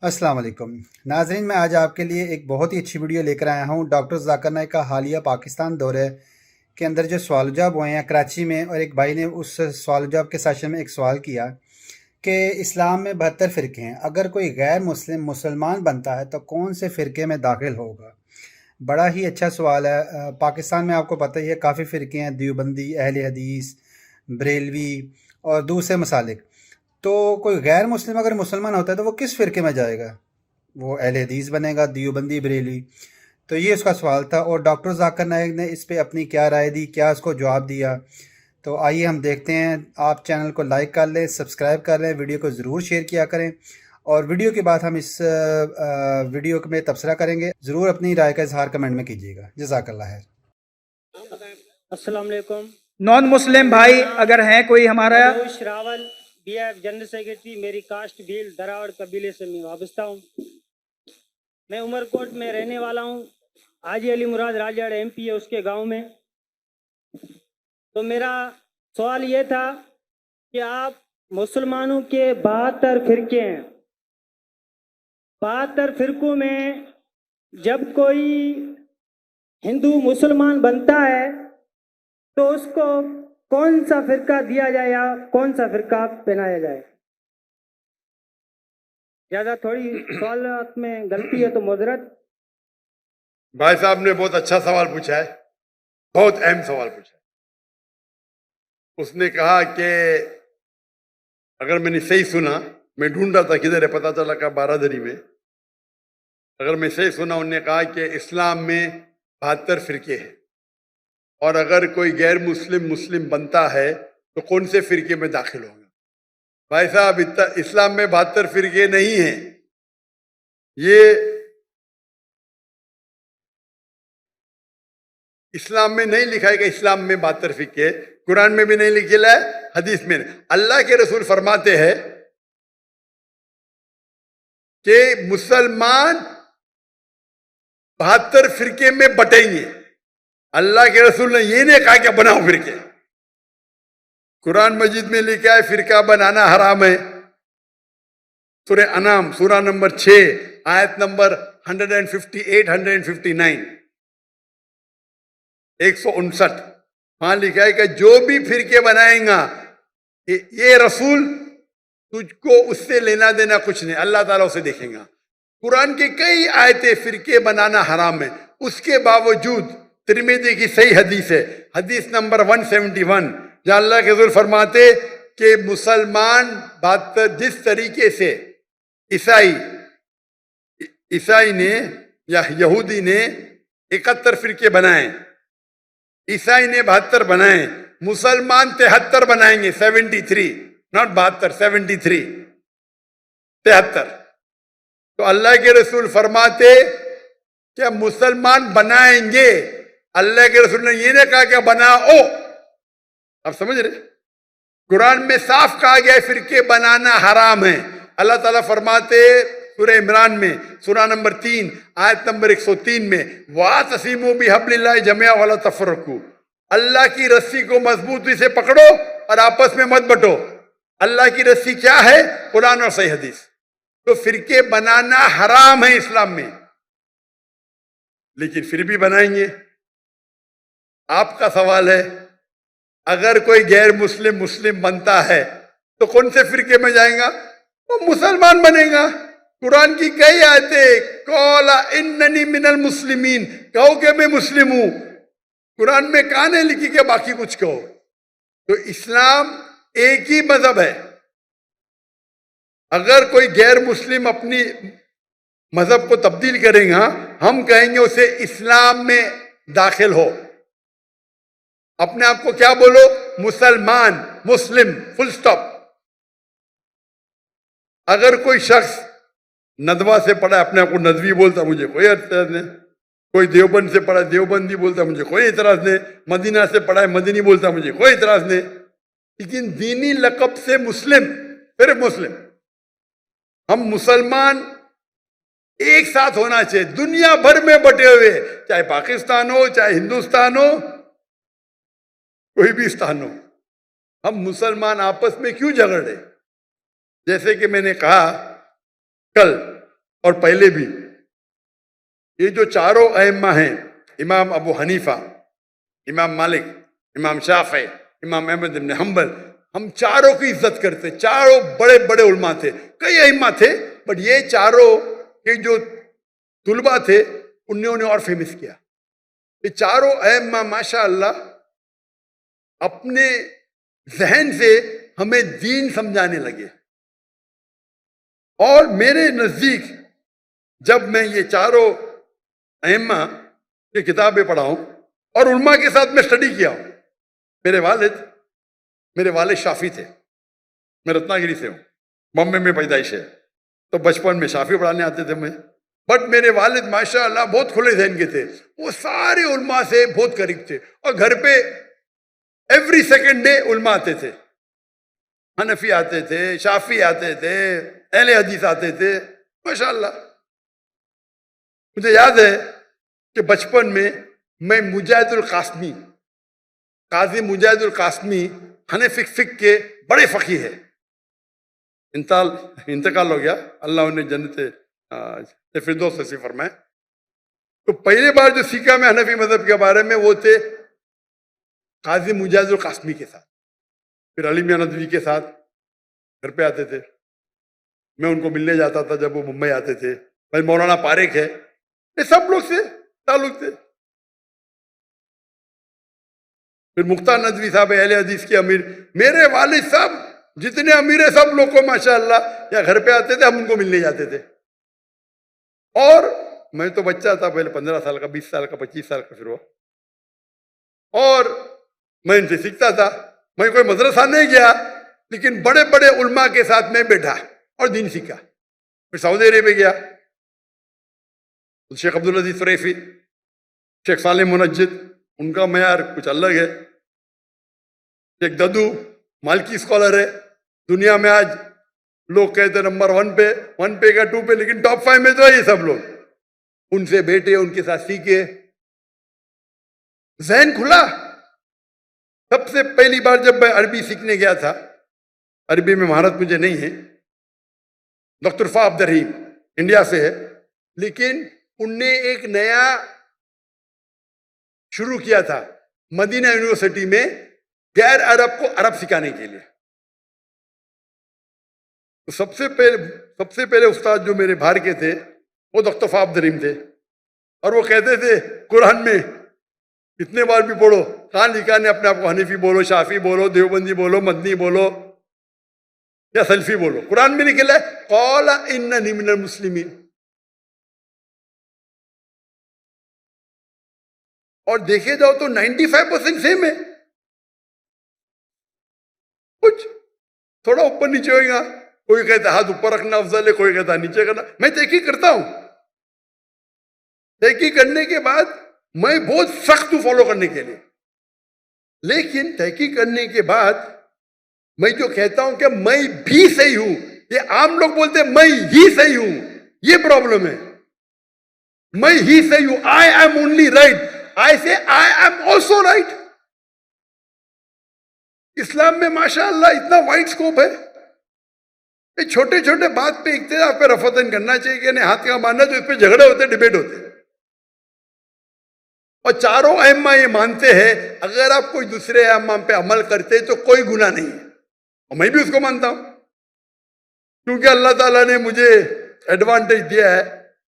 अस्सलाम वालेकुम नाज़रीन, मैं आज आपके लिए एक बहुत ही अच्छी वीडियो लेकर आया हूँ। डॉक्टर ज़ाकिर नाइक का हालिया पाकिस्तान दौरे के अंदर जो सवाल जवाब हुए हैं कराची में, और एक भाई ने उस सवाल जवाब के सेशन में एक सवाल किया कि इस्लाम में 72 फ़िरके हैं, अगर कोई गैर मुस्लिम मुसलमान बनता है तो कौन से फ़िरके में दाखिल होगा। बड़ा ही अच्छा सवाल है। पाकिस्तान में आपको पता ही है काफ़ी फ़िरके हैं, देवबंदी, अहले हदीस, बरेलवी और दूसरे मसालिक। तो कोई गैर मुस्लिम अगर मुसलमान होता है तो वो किस फ़िरके में जाएगा? वो अहले हदीस बनेगा, देवबंदी, बरेली? तो ये उसका सवाल था, और डॉक्टर ज़ाकिर नाइक ने इस पे अपनी क्या राय दी, क्या उसको जवाब दिया। तो आइए हम देखते हैं। आप चैनल को लाइक कर लें, सब्सक्राइब कर लें, वीडियो को ज़रूर शेयर किया करें, और वीडियो के बाद हम इस वीडियो में तबसरा करेंगे। ज़रूर अपनी राय का इजहार कमेंट में कीजिएगा। जज़ाकल्लाह खैर। अस्सलाम वालेकुम। नॉन मुस्लिम भाई अगर हैं कोई हमारा, Manoj Rawal, BF general secretary. मेरी कास्ट भील दरावड़ कबीले से मैं वाबस्ता हूँ। मैं उमरकोट में रहने वाला हूँ। हाजी अली मुराद राजड़ एमपी है, उसके गांव में। तो मेरा सवाल ये था कि आप मुसलमानों के 72 फिरके हैं, 72 फिरकों में जब कोई हिंदू मुसलमान बनता है तो उसको कौन सा फिरका दिया जाए या कौन सा फिरका पहनाया जाए। ज़्यादा थोड़ी सवाल में गलती है तो मुजरत। भाई साहब ने बहुत अच्छा सवाल पूछा है, बहुत अहम सवाल पूछा है। उसने कहा कि अगर मैंने सही सुना, मैं ढूंढ रहा था किधर है, पता चला का बारादरी में। अगर मैं सही सुना, उन्होंने कहा कि इस्लाम में 72 फिरके हैं, और अगर कोई गैर मुस्लिम बनता है तो कौन से फिरके में दाखिल होगा। भाई साहब, इस्लाम में 72 फिरके नहीं हैं। ये इस्लाम में नहीं लिखा है कि इस्लाम में 72 फिरके, कुरान में भी नहीं लिखा है, हदीस में। अल्लाह के रसूल फरमाते हैं कि मुसलमान 72 फिरके में बटेंगे। अल्लाह के रसूल ने ये नहीं कहा कि बनाओ फिरके। कुरान मजीद में लिखा है फिरका बनाना हराम है। सूरह अनाम सूरा नंबर 6 आयत नंबर 158 159 159 वहां लिखा है कि जो भी फिरके बनाएगा, ये रसूल तुझको उससे लेना देना कुछ नहीं, अल्लाह ताला उसे देखेगा। कुरान की कई आयतें फिरके बनाना हराम है, उसके बावजूद तिरमिज़ी की सही हदीस है, हदीस नंबर 171, जहां अल्लाह के रसूल फरमाते कि मुसलमान बात जिस तरीके से ईसाई ने या यहूदी ने 71 फिरके बनाए, ईसाई ने 72 बनाए, मुसलमान 73 बनाएंगे, 73, नॉट 72, 73, 73। तो अल्लाह के रसूल फरमाते क्या मुसलमान बनाएंगे, अल्लाह के रसूल ने ये नहीं कहा क्या बनाओ। आप समझ रहे? कुरान में साफ कहा गया है फिरके बनाना हराम है। अल्लाह ताला फरमाते सूरह इमरान में सूरा नंबर 3 आयत नंबर 103 में, वातसिमू बिहब्लिल्लाहि जमिया वला तफरकू, अल्लाह की रस्सी को मजबूती से पकड़ो और आपस में मत बटो। अल्लाह की रस्सी क्या है? कुरान और सही हदीस। तो फिरके बनाना हराम है इस्लाम में, लेकिन फिर भी बनाएंगे। आपका सवाल है, अगर कोई गैर मुस्लिम बनता है तो कौन से फिरके में जाएगा? वो मुसलमान बनेगा। कुरान की कई आयतें, कौला इन्ननी मिनल मुस्लिमीन, कहो कि मैं मुस्लिम हूं। कुरान में कहां नहीं लिखी कि बाकी कुछ कहो। तो इस्लाम एक ही मजहब है। अगर कोई गैर मुस्लिम अपनी मजहब को तब्दील करेगा, हम कहेंगे उसे इस्लाम में दाखिल हो। अपने आप को क्या बोलो? मुसलमान, मुस्लिम, फुल स्टॉप। अगर कोई शख्स नदवा से पढ़ा, अपने आप को नदवी बोलता, मुझे कोई एतराज नहीं। कोई देवबंद से पढ़ा, देवबंदी बोलता, मुझे कोई एतराज नहीं। मदीना से पढ़ा है, मदीनी बोलता, मुझे कोई एतराज नहीं। लेकिन दीनी लक़ब से मुस्लिम, सिर्फ मुस्लिम। हम मुसलमान एक साथ होना चाहिए, दुनिया भर में बटे हुए, चाहे पाकिस्तान हो, चाहे हिंदुस्तान हो, कोई भी स्थान हो। हम मुसलमान आपस में क्यों झगड़े? जैसे कि मैंने कहा, कल اور پہلے بھی یہ جو چاروں ائمہ ہیں، امام ابو حنیفہ، امام مالک، امام شافعی، امام احمد بن حنبل، ہم چاروں کی عزت کرتے. چاروں بڑے بڑے علماء تھے، کئی ائمہ تھے، بٹ یہ چاروں کے جو طلباء تھے انہوں نے اور فیمس کیا. یہ چاروں ائمہ ماشاء اللہ اپنے ذہن سے ہمیں دین سمجھانے لگے. اور میرے نزدیک جب میں یہ چاروں ائمہ کی کتابیں پڑھا ہوں اور علماء کے ساتھ میں اسٹڈی کیا ہوں. میرے والد شافعی تھے، میں رتنا گیری سے ہوں، بامبے میں پیدائش ہے، تو بچپن میں شافعی پڑھانے آتے تھے میں. بٹ میرے والد ماشاء اللہ بہت کھلے ذہن کے تھے، وہ سارے علماء سے بہت قریب تھے، اور گھر پہ ایوری سیکنڈ ڈے علماء آتے تھے. حنفی آتے تھے، شافعی آتے تھے، اہل حدیث آتے تھے ماشاء اللہ. مجھے یاد ہے کہ بچپن میں مجاہد القاسمی، قاضی مجاہد القاسمی حنفی فقہ کے بڑے فقیہ ہیں، انتقال ہو گیا، اللہ انہیں جنت فردوس نصیب فرمائے. تو پہلے بار جو سیکھا میں حنفی مذہب کے بارے میں وہ تھے قاضی مجاہد القاسمی کے ساتھ. پھر علی میاں ندوی کے ساتھ گھر پہ آتے تھے، میں ان کو ملنے جاتا تھا جب وہ ممبئی آتے تھے. بھائی مولانا پاریک ہے، یہ سب لوگ سے تعلق تھے. پھر مختار ندوی صاحب اہل حدیث کے امیر. میرے والد صاحب جتنے امیر ہیں سب لوگ کو ماشاء اللہ یا گھر پہ آتے تھے، ہم ان کو ملنے جاتے تھے. اور میں تو بچہ تھا پہلے، 15 سال کا، 20 سال کا، 25 سال کا پھر ہوا، اور میں ان سے سیکھتا تھا. میں کوئی مدرسہ نہیں گیا، لیکن بڑے بڑے علماء کے ساتھ میں بیٹھا اور دین سیکھا. پھر سعودی عرب گیا، شیخ عبدالعزیز فریفی، شیخ صالح منجد، ان کا معیار کچھ الگ ہے. شیخ ددو مالکی اسکالر ہے، دنیا میں آج لوگ کہتے ہیں نمبر 1 پہ، 1 پہ کا 2 پہ، لیکن ٹاپ 5 میں تو ہے یہ سب لوگ. ان سے بیٹھے، ان کے ساتھ سیکھے، ذہن کھلا. سب سے پہلی بار جب میں عربی سیکھنے گیا تھا، عربی میں مہارت مجھے نہیں ہے، ڈاکٹر فا عبد الرحیم انڈیا سے ہے، لیکن ان نے ایک نیا شروع کیا تھا مدینہ یونیورسٹی میں غیر عرب کو عرب سکھانے کے لیے. تو سب سے پہلے استاد جو میرے باہر کے تھے وہ ڈاکٹر فا عبد الرحیم تھے، اور وہ کہتے تھے قرآن میں کتنے بار بھی پڑھو، کہاں لکھا نے اپنے آپ کو حنفی بولو، شافی بولو، دیوبندی بولو، مدنی بولو یا سلفی بولو. قرآن میں نکلا ہے قال اننی من المسلمین. اور دیکھے جاؤ تو 95% سیم ہے. کچھ تھوڑا اوپر نیچے ہوئے گا، کوئی کہتا ہاتھ اوپر رکھنا افضل ہے، کوئی کہتا نیچے کرنا. میں تحقیق کرتا ہوں، تحقیق کرنے کے بعد میں بہت سخت ہوں فالو کرنے کے لیے، لیکن تحقیق کرنے کے بعد میں جو کہتا ہوں کہ میں بھی صحیح ہوں، یہ عام لوگ بولتے ہیں میں ہی صحیح ہوں، یہ پرابلم ہے. میں ہی صحیح ہوں، I am only right. I say I am also right. اسلام میں ماشاء اللہ اتنا وائڈ سکوپ ہے. یہ چھوٹے چھوٹے بات پہ اختلاف پہ رفع کرنا چاہیے کہ نہیں ہاتھ کا ماننا، جو اس پہ جھگڑے ہوتے، ڈیبیٹ ہوتے. اور چاروں ائمہ یہ مانتے ہیں اگر آپ کوئی دوسرے ائمہ پہ عمل کرتے تو کوئی گناہ نہیں ہے، اور میں بھی اس کو مانتا ہوں، کیونکہ اللہ تعالیٰ نے مجھے ایڈوانٹیج دیا ہے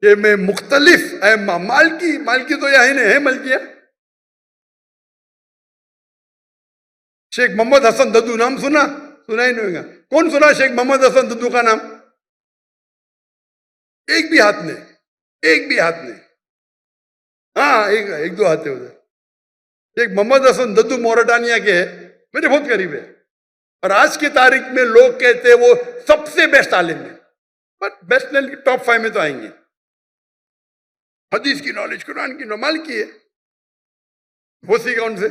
کہ میں مختلف ائمہ، مالکی تو یہاں نہیں ہے، ملکیہ، شیخ محمد حسن ددو نام سنا ہی نہیں ہوگا. کون سنا شیخ محمد حسن ددو کا نام؟ ایک بھی ہاتھ نہیں. ہاں ایک دو ہاتھ ادھر. شیخ محمد حسن ددو موریٹانیہ کے ہے، میرے بہت قریب ہے، اور آج کی تاریخ میں لوگ کہتے ہیں وہ سب سے بیسٹ عالم ہے. بٹ بیسٹ ٹاپ 5 میں تو آئیں گے. حدیث کی نالج، قرآن کی نمال کی ہے، وہ سیکھا ان سے.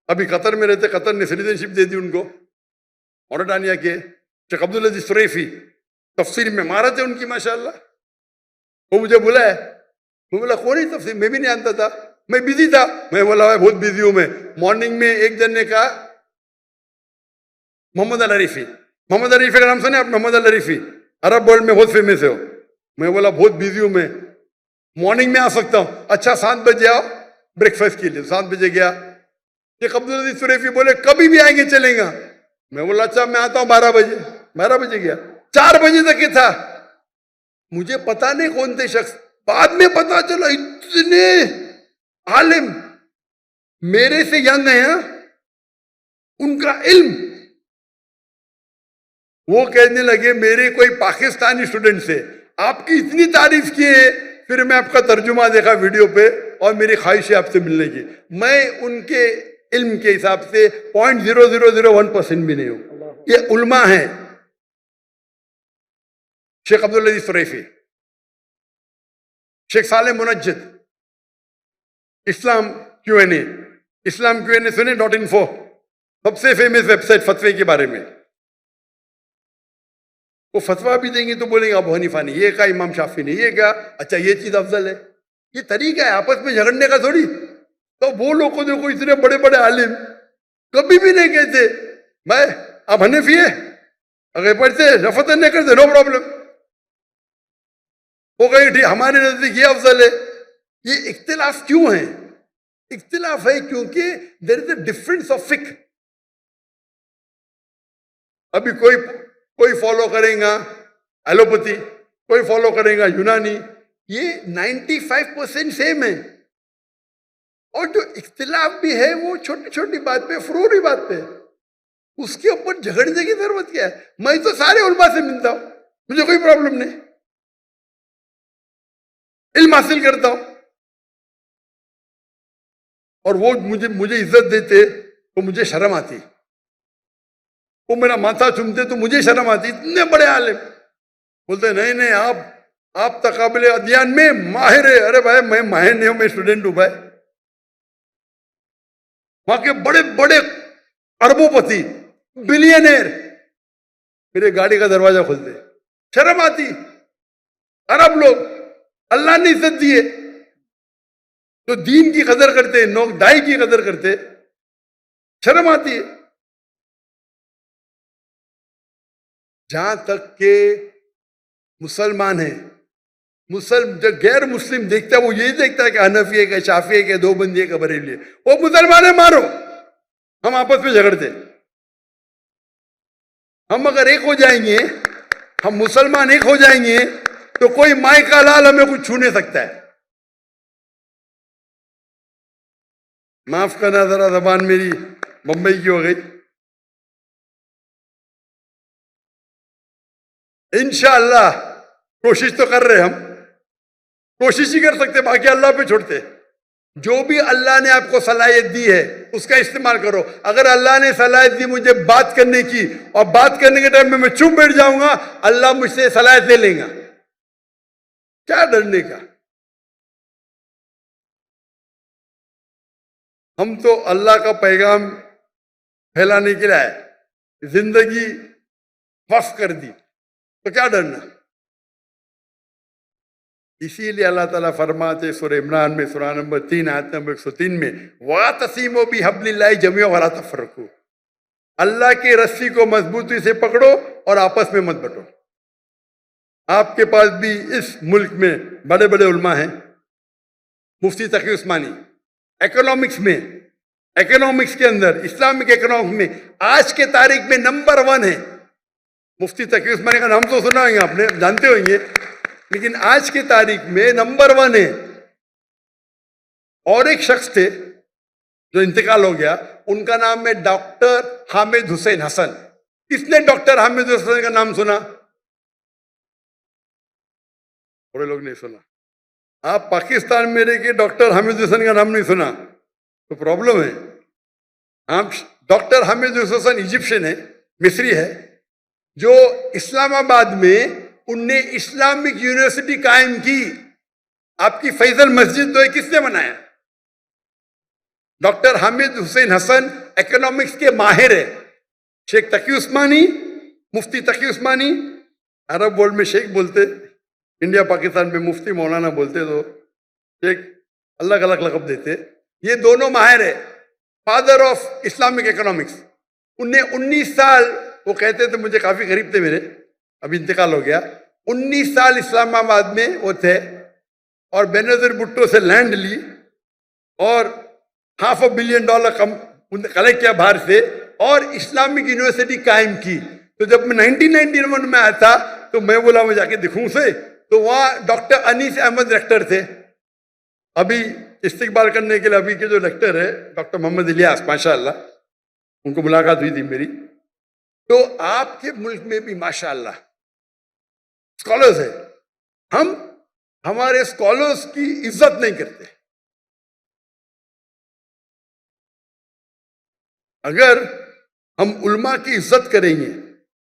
ابھی قطر میں رہتے، قطر نے سٹیزن شپ دے دی ان کو، موریٹانیہ کے. شیخ عبدالعزیز فریفی تفسیر میں مہارت ہے ان کی ماشاء اللہ. وہ مجھے بولا ہے، میں بولا کون ہی تفسیر، میں بھی نہیں جانتا تھا، میں بزی تھا. میں بولا بہت بزی ہوں میں. مارننگ میں ایک جن نے کہا محمد العریفی کا نام سنے آپ؟ محمد العریفی عرب ورلڈ میں بہت فیمس ہے. मैं बोला बहुत बिजी हूं मैं, मॉर्निंग में आ सकता हूं. अच्छा 7 बजे आओ ब्रेकफास्ट के लिए. 7 बजे गया. शेख अब्दुल अजीज सुरैफी बोले कभी भी आएंगे चलेगा. मैं बोला अच्छा मैं आता हूं 12 बजे. 12 बजे गया. 4 बजे तक ये था. मुझे पता नहीं कौन थे शख्स, बाद में पता चला इतने आलिम मेरे से यंग हैं, उनका इल्म. वो कहने लगे मेरे कोई पाकिस्तानी स्टूडेंट से आपकी इतनी तारीफ की है, फिर मैं आपका तर्जुमा देखा वीडियो पे और मेरी ख्वाहिश है आपसे मिलने की. मैं उनके इल्म के हिसाब से 0.0001% भी नहीं हूं. ये उल्मा है. शेख अब्दुल अजीज सुरैफी, शेख साले मुनज्जिद, इस्लाम Q&A. इस्लाम Q&A सुने .info, सबसे फेमस वेबसाइट फतवे के बारे में. वो फतवा भी देंगे तो बोलेंगे अबू हनीफा ने ये कहा, इमाम शाफी ने ये कहा, अच्छा ये चीज अफजल है. ये तरीका है आपस में झगड़ने का थोड़ी. तो वो लोग को देखो इतने बड़े बड़े आलिम कभी भी नहीं कहते भाई आप हनीफी है, अगर पढ़ते रफत नहीं करते नो प्रॉब्लम. वो कहीं ठीक हमारे नजदीक ये अफजल है. ये इख्तिलाफ क्यों है? इख्तिलाफ है क्योंकि there is a difference of फिक्र. अभी कोई फॉलो करेगा एलोपैथी, कोई फॉलो करेगा यूनानी. ये 95% सेम है. और जो इख्तिलाफ भी है वो छोटी छोटी बात पे, फरूरी बात पे, उसके ऊपर झगड़ने की जरूरत क्या है? मैं तो सारे उलमा से मिलता हूं, मुझे कोई प्रॉब्लम नहीं, इल्म हासिल करता हूं. और वो मुझे इज्जत देते तो मुझे शर्म आती. वो मेरा माथा चूमते तो मुझे शर्म आती. इतने बड़े आलिम बोलते नहीं आप तकाबले अध्ययन में माहिर है. अरे भाई मैं माहिर नहीं हूं, मैं स्टूडेंट हूं भाई. वहां के बड़े बड़े अरबोपति बिलियनर मेरे गाड़ी का दरवाजा खोलते, शर्म आती. अरब लोग अल्लाह ने इज्जत दी है, जो दीन की कदर करते, नौक दाई की कदर करते, शर्म आती है. जहां तक के मुसलमान है, जो गैर मुस्लिम देखता है वो यही देखता है कि हनफी है, कि शाफी है, कि देवबंदी है, कि बरेली है. वो मुसलमान है मारो, हम आपस में झगड़ते. हम अगर एक हो जाएंगे, हम मुसलमान एक हो जाएंगे तो कोई माई का लाल हमें कुछ छू नहीं सकता है. माफ करना जरा जबान मेरी मुंबई की हो गई. इंशाअल्लाह कोशिश तो कर रहे, हम कोशिश ही कर सकते, बाकी अल्लाह पे छोड़ते. जो भी अल्लाह ने आपको सलाहियत दी है उसका इस्तेमाल करो. अगर अल्लाह ने सलाहियत दी मुझे बात करने की और बात करने के टाइम में मैं चुप बैठ जाऊंगा, अल्लाह मुझसे सलाहियत ले लेगा. क्या डरने का? हम तो अल्लाह का पैगाम फैलाने के लिए आए, जिंदगी वक्फ कर दी, तो क्या डरना? इसीलिए अल्लाह ताला फरमाते सूरह इमरान में सूरह नंबर 3 आयत नंबर 103 में वातसीमो बिहब्लिल्लाहि जमीअन वला तफरकू. अल्लाह की रस्सी को मजबूती से पकड़ो और आपस में मत बंटो. आपके पास भी इस मुल्क में बड़े बड़े उलमा हैं. मुफ्ती तकी उस्मानी इकोनॉमिक्स के अंदर, इस्लामिक इकोनॉमिक्स में आज के तारीख में नंबर 1 है. मुफ्ती तकी उस्मानी का नाम तो सुना होंगे आपने, जानते होंगे, लेकिन आज की तारीख में नंबर 1 है. और एक शख्स थे जो इंतकाल हो गया, उनका नाम है डॉक्टर हामिद हुसैन हसन. किसने डॉक्टर हामिद हुसैन का नाम सुना? थोड़े लोग नहीं सुना. आप पाकिस्तान में रह के डॉक्टर हामिद हुसैन का नाम नहीं सुना तो प्रॉब्लम है. आप डॉक्टर हामिद हुसैन इजिप्शियन है, मिस्री है, जो इस्लामाबाद में उनने इस्लामिक यूनिवर्सिटी कायम की. आपकी फैजल मस्जिद तो है, किसने बनाया? डॉक्टर हामिद हुसैन हसन इकोनॉमिक्स के माहिर है. शेख तकी उस्मानी, मुफ्ती तकी उस्मानी, अरब वर्ल्ड में शेख बोलते, इंडिया पाकिस्तान में मुफ्ती मौलाना बोलते, तो शेख अलग अलग लक़ब देते. ये दोनों माहिर है, फादर ऑफ इस्लामिक इकोनॉमिक्स. उनने 19 साल, वो कहते थे, मुझे काफी करीब थे मेरे, अभी इंतकाल हो गया, 19 साल इस्लामाबाद में वो थे और बेनजीर भुट्टो से लैंड ली और $500 million कलेक्ट किया बाहर से और इस्लामिक यूनिवर्सिटी कायम की। तो जब मैं 1991 में आया था तो मैं बोला मैं जाके दिखूं से, तो वहाँ डॉक्टर अनीस अहमद रेक्टर थे। अभी इस्तिकबाल करने के लिए अभी के जो रेक्टर है डॉक्टर मोहम्मद इलियास, माशाअल्लाह, उनको मुलाकात हुई थी मेरी। तो आपके मुल्क में भी माशाअल्लाह स्कॉलर्स है, हम हमारे स्कॉलर्स की इज्जत नहीं करते। अगर हम उल्मा की इज्जत करेंगे,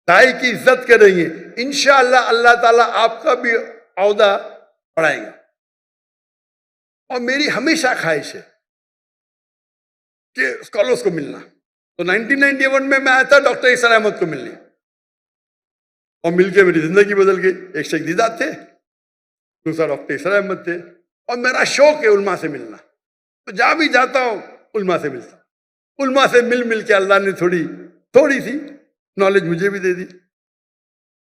दाई की इज्जत करेंगे, इंशाअल्लाह अल्लाह ताला आपका भी औहदा बढ़ाएगा। और मेरी हमेशा ख्वाहिश है कि स्कॉलर्स को मिलना। तो 1991 में मैं आया था डॉक्टर इरशाद अहमद को मिलने और मिलके मेरी जिंदगी बदल गई। एक शेख दीदात थे, दूसरा डॉक्टर इरशाद अहमद थे और मेरा शौक है उल्मा से मिलना। तो जहां भी जाता हूं उल्मा से मिलता हूं। उल्मा से मिल के अल्लाह ने थोड़ी सी नॉलेज मुझे भी दे दी।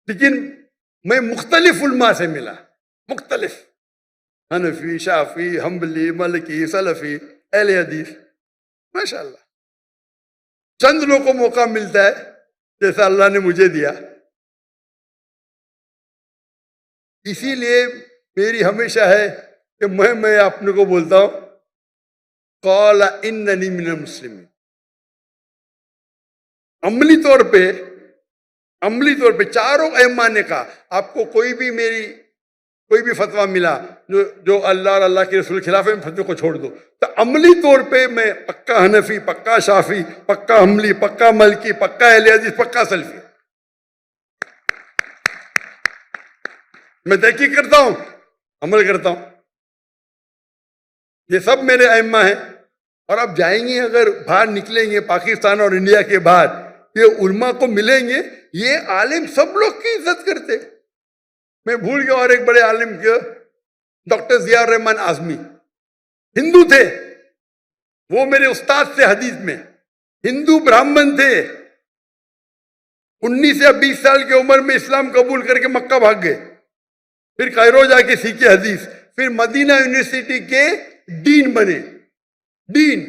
लेकिन मैं मुख्तलिफ उल्मा से मिला, मुख्तलिफ, हनफी, शाफी, हम्बली, मलकी, सलफी, अहले हदीस, माशाअल्लाह। चंद लोगों को मौका मिलता है जैसा अल्लाह ने मुझे दिया। इसीलिए मेरी हमेशा है कि मैं अपने को बोलता हूं क़ाला इन्ननी मिनल मुस्लिमीन। अमली तौर पे चारों अइम्मा ने कहा, आपको कोई भी फतवा मिला जो अल्लाह और अल्लाह के रसूल के खिलाफ है, फतवे को छोड़ दो। तो अमली तौर पे मैं पक्का हनफी, पक्का शाफी, पक्का हम्बली, पक्का मलकी, पक्का अहले हदीस, पक्का सलफी। मैं तहकीक करता हूं, अमल करता हूं। ये सब मेरे अइम्मा हैं। और अब जाएंगे, अगर बाहर निकलेंगे पाकिस्तान और इंडिया के बाहर, ये उल्मा को मिलेंगे, ये आलिम सब लोग की इज्जत करते। मैं भूल गया और एक बड़े आलिम के डॉक्टर जिया रहमान आजमी, हिंदू थे, वो मेरे उस्ताद थे हदीस में, हिंदू ब्राह्मण थे। 19 या 20 साल की उम्र में इस्लाम कबूल करके मक्का भाग गए, फिर कायरो जाके सीखे हदीस, फिर मदीना यूनिवर्सिटी के डीन बने। डीन,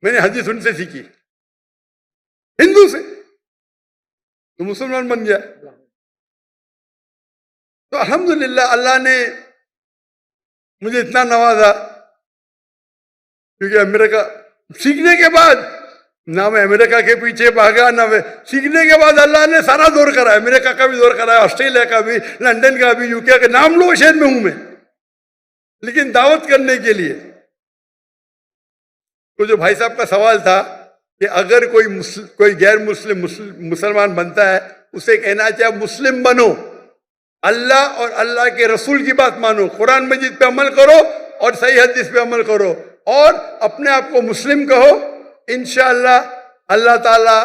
मैंने हदीस उनसे सीखी, हिंदू से, तो मुसलमान बन गया। तो अल्हम्दुलिल्लाह अल्लाह ने मुझे इतना नवाजा, क्योंकि अमेरिका सीखने के बाद, ना मैं अमेरिका के पीछे भागा, ना मैं सीखने के बाद अल्लाह ने सारा दौर कराया, अमेरिका का भी दौर कराया, ऑस्ट्रेलिया का भी, लंदन का भी, यूके का, नाम लो शहर में हूं मैं, लेकिन दावत करने के लिए। तो जो भाई साहब का सवाल था कि अगर कोई गैर मुसलमान बनता है, उसे कहना चाहिए मुस्लिम बनो, अल्लाह और अल्लाह के रसूल की बात मानो, कुरान मजीद पे अमल करो और सही हदीस पे अमल करो और अपने आप को मुस्लिम कहो। इंशाअल्लाह अल्लाह ताला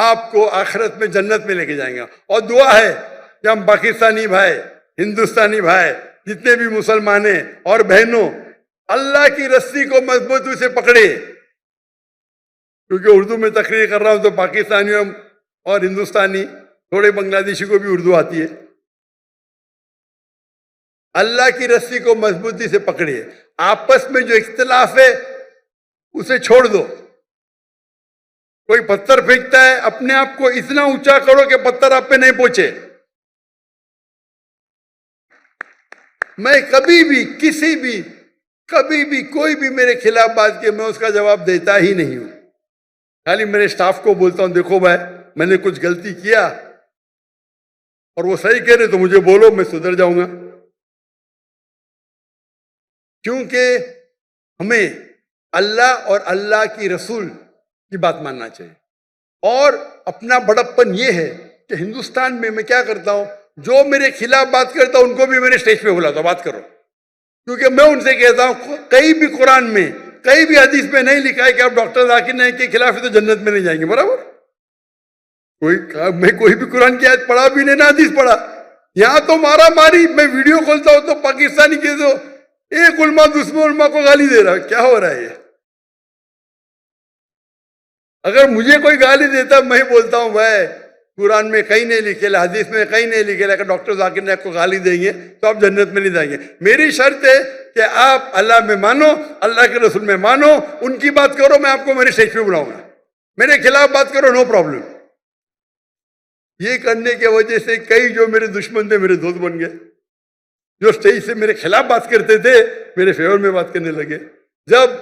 आपको आखिरत में जन्नत में लेके जाएंगे। और दुआ है कि हम पाकिस्तानी भाई, हिंदुस्तानी भाई, जितने भी मुसलमान हैं और बहनों, अल्लाह की रस्सी को मजबूती से पकड़े। क्योंकि उर्दू में तकरीर कर रहा हूं तो पाकिस्तानियों और हिंदुस्तानी, थोड़े बांग्लादेशी को भी उर्दू आती है। अल्लाह की रस्सी को मजबूती से पकड़िए, आपस में जो इख्तिलाफ है उसे छोड़ दो। कोई पत्थर फेंकता है, अपने आप को इतना ऊंचा करो कि पत्थर आप पे नहीं पहुंचे। मैं कभी भी कोई भी मेरे खिलाफ बात की, मैं उसका जवाब देता ही नहीं हूं। खाली मेरे स्टाफ को बोलता हूं, देखो भाई मैंने कुछ गलती किया और वो सही कह रहे तो मुझे बोलो, मैं सुधर जाऊंगा। क्योंकि हमें अल्लाह और अल्लाह की रसूल की बात मानना चाहिए। और अपना बड़प्पन ये है कि हिंदुस्तान में मैं क्या करता हूं, जो मेरे खिलाफ बात करता हूं उनको भी मैंने स्टेज पे बुलाता हूं, बात करो। क्योंकि मैं उनसे कहता हूं कहीं भी कुरान में, कहीं भी हदीस में नहीं लिखा है कि आप डॉक्टर जाकिर नाइक के खिलाफ है तो जन्नत में नहीं जाएंगे, बराबर। मैं कोई भी कुरान की आयत पढ़ा भी नहीं, ना हदीस पढ़ा। यहां तो मारा मारी, मैं वीडियो खोलता हूं तो पाकिस्तानी के तो एक उल्मा दूसरे उल्मा को गाली दे रहा है। क्या हो रहा है ये? अगर मुझे कोई गाली देता, मैं बोलता हूं भाई कुरान में कहीं नहीं लिखे, हदीस में कहीं नहीं लिखे, लेकिन डॉक्टर जाकिर नाइक को गाली देंगे तो आप जन्नत में नहीं जाएंगे। मेरी शर्त है कि आप अल्लाह में मानो, अल्लाह के रसूल में मानो, उनकी बात करो, मैं आपको मेरे स्टेज पे बुलाऊंगा, मेरे खिलाफ बात करो, नो प्रॉब्लम। ये करने की वजह से कई जो मेरे दुश्मन थे मेरे दोस्त बन गए, जो स्टेज से मेरे खिलाफ बात करते थे मेरे फेवर में बात करने लगे। जब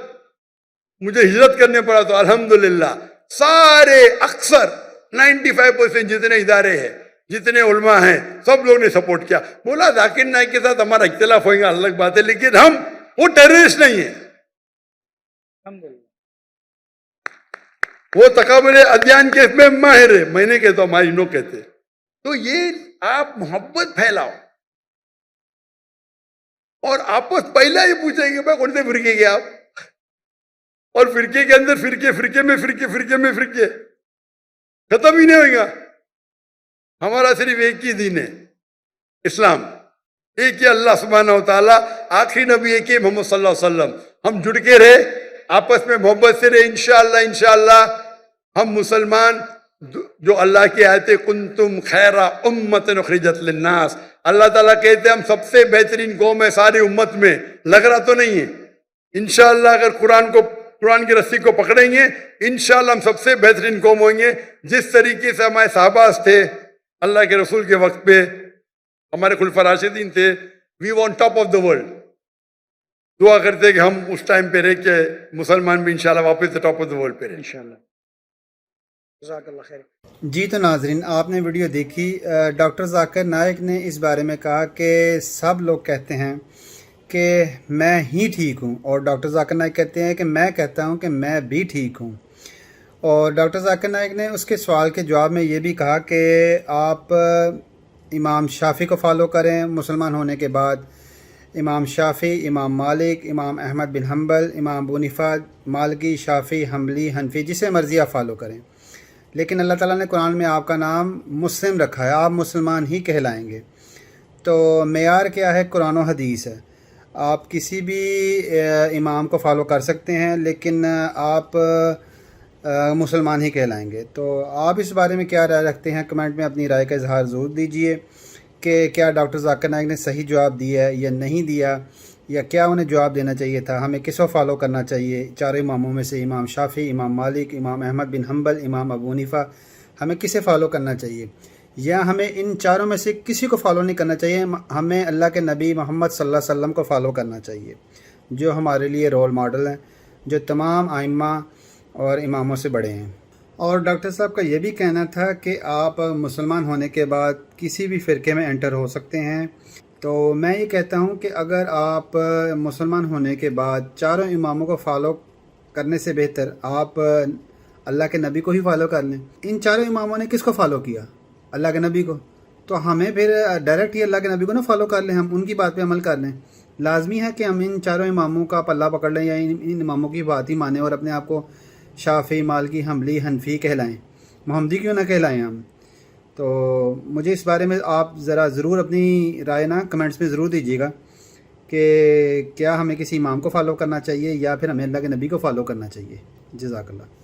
मुझे हिजरत करने पड़ा तो अल्हम्दुलिल्लाह सारे अक्सर 95% जितने इदारे हैं, जितने उलमा हैं, सब लोग ने सपोर्ट किया। बोला जाकिर नाइक के साथ हमारा इख्तिलाफ होगा अलग बात है, लेकिन हम वो टेररिस्ट नहीं है, वो तकाबले अध्ययन के में माहिर है, मैंने कहता हूं माहिर नो कहते। तो ये आप मोहब्बत फैलाओ और आपस पहला ही पूछेंगे भाई कौन से फिरके के आप, और फिरके के अंदर फिरके, फिरके में फिरके, फिरके में फिरके, खत्म ही नहीं होगा। हमारा सिर्फ एक ही दीन है इस्लाम, एक ही अल्लाह सुब्हानहू व तआला, आखिरी नबी एक ही मोहम्मद सल्लल्लाहु अलैहि वसल्लम। हम जुड़ के रहे, आपस में मोहब्बत से रहे, इंशाअल्लाह इंशाअल्लाह हम मुसलमान जो अल्लाह की आयत कुंतुम खैरा उम्मतन उखरिजत लिन्नास, अल्लाह ताला कहते हैं हम सबसे बेहतरीन कौम है सारी उम्मत में, लग रहा तो नहीं है। इंशाअल्लाह अगर कुरान की रस्सी को पकड़ेंगे इंशाअल्लाह हम सबसे बेहतरीन कौम होंगे। जिस तरीके से हमारे साहबाज थे अल्लाह के रसूल के वक्त पे, हमारे खुलफा राशिदीन थे, we want top of the world. दुआ करते कि हम उस टाइम पे रह के मुसलमान भी इंशाअल्लाह वापस टॉप ऑफ द वर्ल्ड पे रहे इंशाअल्लाह। जी तो नाजरीन, आपने वीडियो देखी। डॉक्टर जाकिर नाइक ने इस बारे में कहा कि सब लोग कहते हैं कि मैं ही ठीक हूँ, और डॉक्टर जाकिर नाइक कहते हैं कि मैं कहता हूँ कि मैं भी ठीक हूँ। और डॉक्टर जाकिर नाइक ने उसके सवाल के जवाब में ये भी कहा कि आप इमाम शाफ़ी को फॉलो करें मुसलमान होने के बाद। इमाम शाफ़ी, इमाम मालिक, इमाम अहमद बिन हम्बल, इमाम अबू हनीफा, मालिकी, शाफ़ी, हम्बली, हनफी, जिसे मर्ज़ी आप फॉलो करें, लेकिन अल्लाह ताला ने कुरान में आपका नाम मुस्लिम रखा है, आप मुसलमान ही कहलाएंगे। तो मेयार क्या है? कुरान और हदीस है। आप किसी भी इमाम को फॉलो कर सकते हैं, लेकिन आप मुसलमान ही कहलाएंगे। तो आप इस बारे में क्या राय रखते हैं? कमेंट में अपनी राय का इजहार ज़रूर दीजिए कि क्या डॉक्टर जाकिर नाइक ने सही जवाब दिया है या नहीं दिया, या क्या उन्हें जवाब देना चाहिए था। हमें किसको फॉलो करना चाहिए? चारों इमामों में से इमाम शाफ़ी, इमाम मालिक, इमाम अहमद बिन हम्बल, इमाम अबू हनीफा, हमें किसे फॉलो करना चाहिए, या हमें इन चारों में से किसी को फॉलो नहीं करना चाहिए? हमें अल्लाह के नबी मोहम्मद सल्लल्लाहु अलैहि वसल्लम को फॉलो करना चाहिए, जो हमारे लिए रोल मॉडल हैं, जो तमाम आइम्मा और इमामों से बड़े हैं। और डॉक्टर साहब का ये भी कहना था कि आप मुसलमान होने के बाद किसी भी फ़िरके में एंटर हो सकते हैं। तो मैं ये कहता हूँ कि अगर आप मुसलमान होने के बाद चारों इमामों को फॉलो करने से बेहतर आप अल्लाह के नबी को ही फॉलो कर लें। इन चारों इमामों ने किसको फॉलो किया? अल्लाह के नबी को। तो हमें फिर डायरेक्ट ही अल्लाह के नबी को ना फॉलो कर लें, हम उनकी बात पे अमल कर लें। लाजमी है कि हम इन चारों इमामों का पल्ला पकड़ लें, या इन इमामों की बात ही माने और अपने आप को शाफ़ी, मालिकी, हम्बली, हनफी कहलाएं, मोहम्मदी क्यों ना कहलाएं हम। तो मुझे इस बारे में आप ज़रा ज़रूर अपनी राय ना कमेंट्स में ज़रूर दीजिएगा कि क्या हमें किसी इमाम को फॉलो करना चाहिए या फिर हमें अल्लाह के नबी को फॉलो करना चाहिए। जज़ाकल्लाह।